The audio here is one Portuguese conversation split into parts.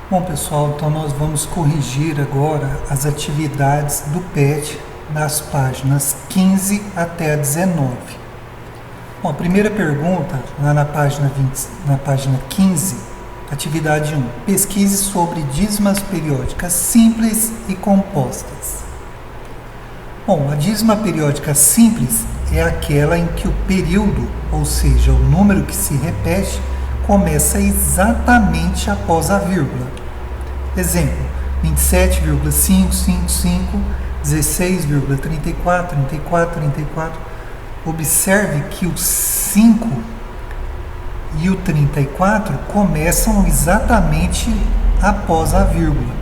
Bom, pessoal, então nós vamos corrigir agora as atividades do PET nas páginas 15 até a 19. Bom, a primeira pergunta, lá na página 15, atividade 1. Pesquise sobre dízimas periódicas simples e compostas. Bom, a dízima periódica simples é aquela em que o período, ou seja, o número que se repete, começa exatamente após a vírgula. Exemplo, 27,555, 16,34, 34, 34. Observe que o 5 e o 34 começam exatamente após a vírgula.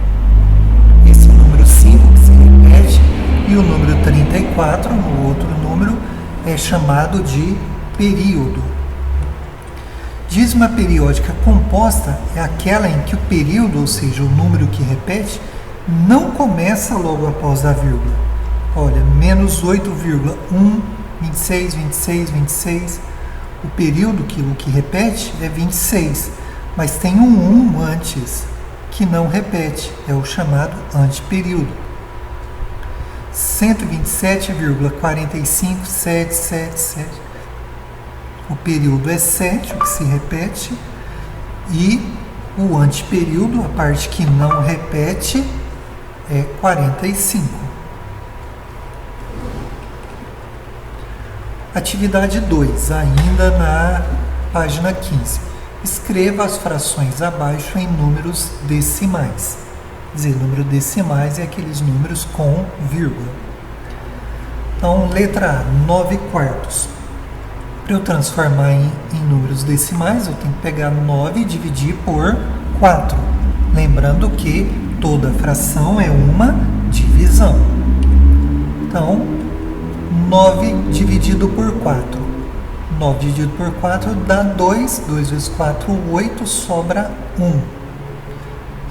Esse número 5 que se repete e o número 34, no outro número, é chamado de período. Dízima periódica composta é aquela em que o período, ou seja, o número que repete, não começa logo após a vírgula. Olha, menos 8,1, 26, 26, 26. O período que repete é 26, mas tem um 1 antes, que não repete, é o chamado anteperíodo. 127,45777. O período é 7, o que se repete, e o anteperíodo, a parte que não repete, é 45. Atividade 2, ainda na página 15. Escreva as frações abaixo em números decimais. Quer dizer, número decimais é aqueles números com vírgula. Então, letra A, 9 quartos. Para eu transformar em números decimais, eu tenho que pegar 9 e dividir por 4. Lembrando que toda fração é uma divisão. Então, 9 dividido por 4. 9 dividido por 4 dá 2. 2 vezes 4, 8, sobra 1.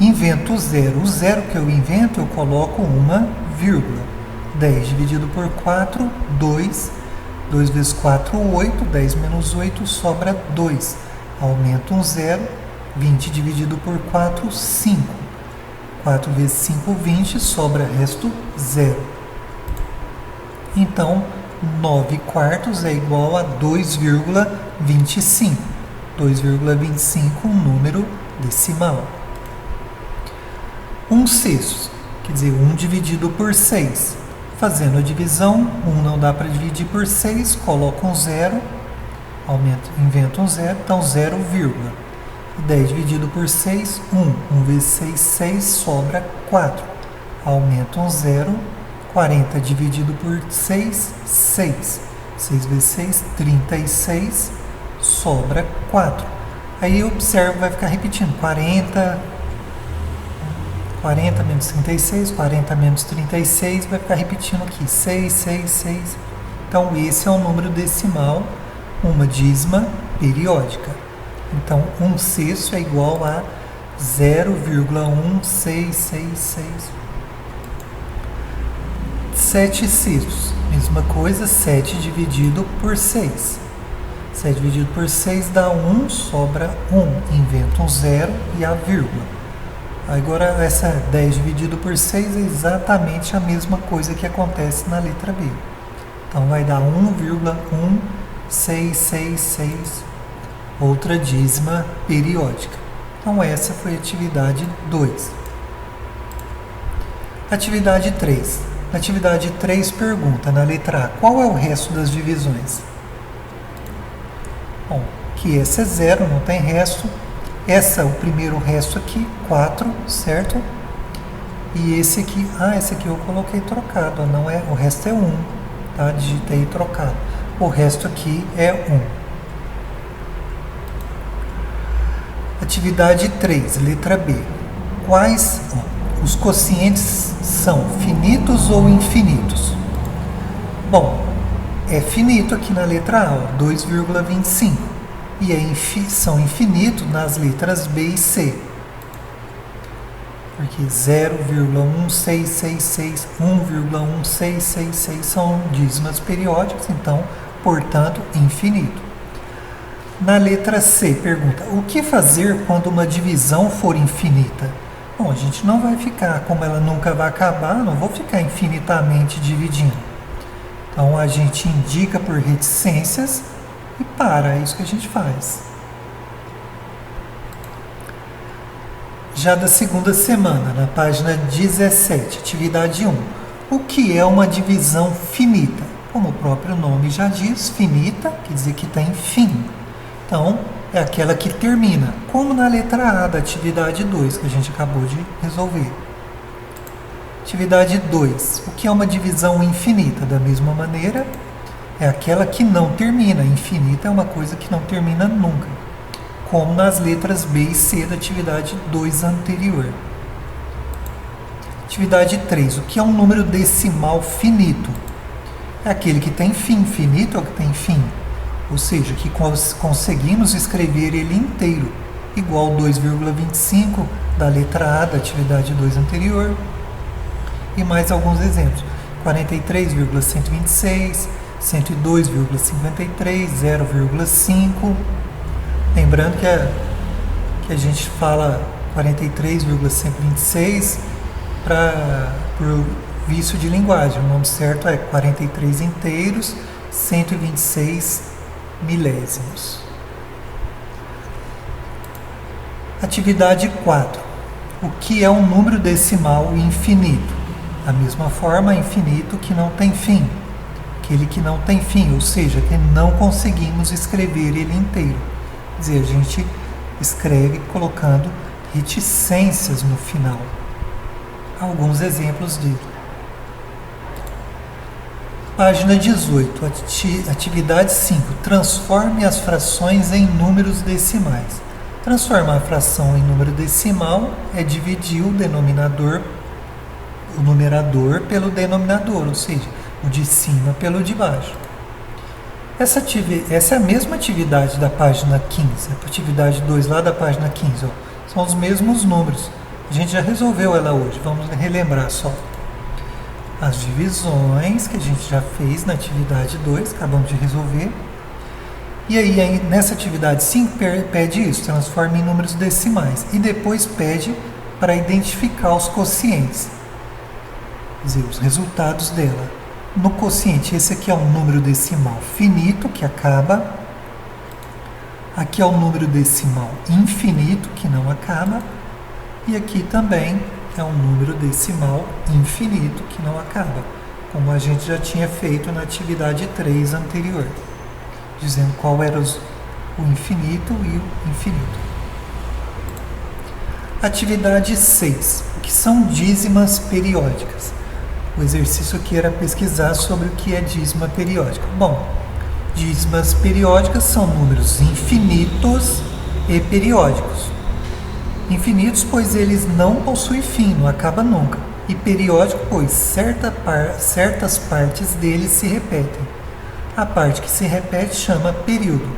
Invento o zero. O zero que eu invento, eu coloco uma vírgula. 10 dividido por 4, 2. 2 vezes 4, 8. 10 menos 8, sobra 2. Aumenta um zero. 20 dividido por 4, 5. 4 vezes 5, 20. Sobra resto 0. Então, 9 quartos é igual a 2,25. 2,25, um número decimal. 1 sexto, quer dizer, 1 dividido por 6. Fazendo a divisão, 1 não dá para dividir por 6, coloca um zero, inventa um zero, então 0, 10 dividido por 6, 1. 1 vezes 6, 6, sobra 4. Aumenta um zero, 40 dividido por 6, 6. 6 vezes 6, 36, sobra 4. Aí eu observo, vai ficar repetindo, 40 menos 36, 40 menos 36, vai ficar repetindo aqui, 6, 6, 6. Então, esse é o número decimal, uma dízima periódica. Então, 1 sexto é igual a 0,1666. 7 sextos, mesma coisa, 7 dividido por 6. 7 dividido por 6 dá 1, sobra 1. Inventa um zero e a vírgula. Agora, essa 10 dividido por 6 é exatamente a mesma coisa que acontece na letra B. Então, vai dar 1,1666, outra dízima periódica. Então, essa foi a atividade 2. Atividade 3. Atividade 3 pergunta, na letra A, qual é o resto das divisões? Bom, que essa é 0, não tem resto. O primeiro resto aqui, 4, certo? E esse aqui, esse aqui eu coloquei trocado, não é, o resto é 1, tá? Digitei trocado. O resto aqui é 1. Atividade 3, letra B. Quais os quocientes são finitos ou infinitos? Bom, é finito aqui na letra A, 2,25. E são infinitos nas letras B e C. Porque 0,1666, 1,1666 são dízimas periódicas, então, portanto, infinito. Na letra C, pergunta: o que fazer quando uma divisão for infinita? Bom, a gente não vai ficar, como ela nunca vai acabar, não vou ficar infinitamente dividindo. Então a gente indica por reticências e para, é isso que a gente faz. Já da segunda semana, na página 17, atividade 1. O que é uma divisão finita? Como o próprio nome já diz, finita quer dizer que tem fim. Então, é aquela que termina, como na letra A da atividade 2, que a gente acabou de resolver. Atividade 2. O que é uma divisão infinita? Da mesma maneira, é aquela que não termina. Infinita é uma coisa que não termina nunca, como nas letras B e C da atividade 2 anterior. Atividade 3. O que é um número decimal finito? É aquele que tem fim. Finito é o que tem fim. Ou seja, que conseguimos escrever ele inteiro, igual 2,25 da letra A da atividade 2 anterior. E mais alguns exemplos. 43,126, 102,53, 0,5. Lembrando que a gente fala 43,126 por vício de linguagem. O nome certo é 43 inteiros, 126 milésimos. Atividade 4. O que é um número decimal infinito? Da mesma forma, infinito que não tem fim. Aquele que não tem fim, ou seja, que não conseguimos escrever ele inteiro. Quer dizer, a gente escreve colocando reticências no final. Alguns exemplos dele. Página 18, atividade 5. Transforme as frações em números decimais. Transformar a fração em número decimal é dividir o numerador pelo denominador, ou seja, o de cima pelo de baixo. Essa é a mesma atividade da página 15, a atividade 2 lá da página 15. Ó. São os mesmos números. A gente já resolveu ela hoje, vamos relembrar só. As divisões que a gente já fez na atividade 2, acabamos de resolver. E aí nessa atividade 5 pede isso, transforma em números decimais. E depois pede para identificar os quocientes, quer dizer, os resultados dela. No quociente, esse aqui é um número decimal finito, que acaba. Aqui é um número decimal infinito, que não acaba. E aqui também é um número decimal infinito, que não acaba, como a gente já tinha feito na atividade 3 anterior, dizendo qual era o infinito e o infinito. Atividade 6. O que são dízimas periódicas? O exercício aqui era pesquisar sobre o que é dízima periódica. Bom, dízimas periódicas são números infinitos e periódicos. Infinitos, pois eles não possuem fim, não acaba nunca. E periódico, pois certas partes deles se repetem. A parte que se repete chama período.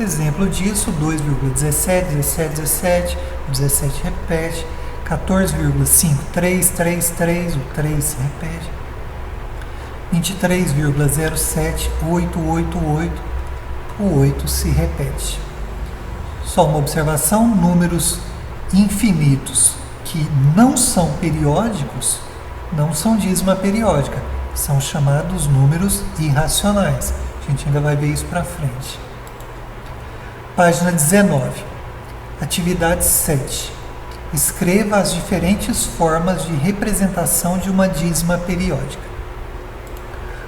Exemplo disso, 2,17, 17, 17, o 17 repete. 14,5333, o 3 se repete. 23,07, 888, o 8 se repete. Só uma observação, números infinitos que não são periódicos não são dízima periódica, são chamados números irracionais. A gente ainda vai ver isso para frente. Página 19, atividade 7. Escreva as diferentes formas de representação de uma dízima periódica.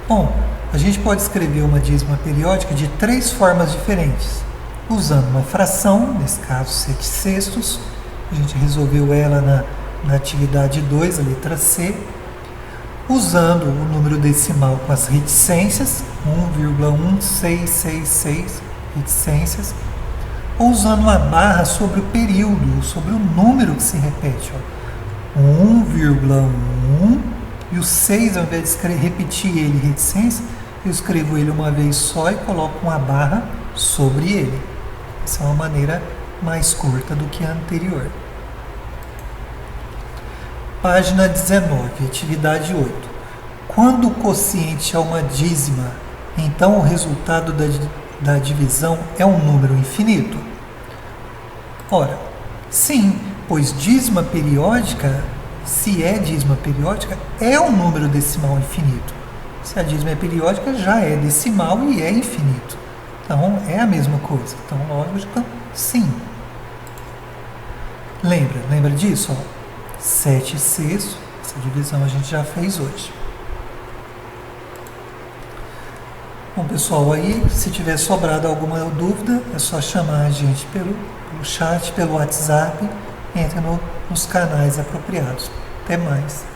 Bom, a gente pode escrever uma dízima periódica de 3 formas diferentes, usando uma fração, nesse caso 7/6. A gente resolveu ela na atividade 2, a letra C, usando o número decimal com as reticências, 1,1666 reticências, ou usando uma barra sobre o período, sobre o número que se repete. 1,1, e o 6, ao invés de repetir ele reticência, eu escrevo ele uma vez só e coloco uma barra sobre ele. Essa é uma maneira mais curta do que a anterior. Página 19, atividade 8. Quando o quociente é uma dízima, então o resultado da divisão é um número infinito? Ora, sim, pois dízima periódica, se é dízima periódica, é um número decimal infinito. Se a dízima é periódica, já é decimal e é infinito. Então, é a mesma coisa. Então, lógica, sim. Lembra disso? 7/6, essa divisão a gente já fez hoje. Bom, pessoal, aí, se tiver sobrado alguma dúvida, é só chamar a gente pelo chat, pelo WhatsApp, entre nos canais apropriados. Até mais.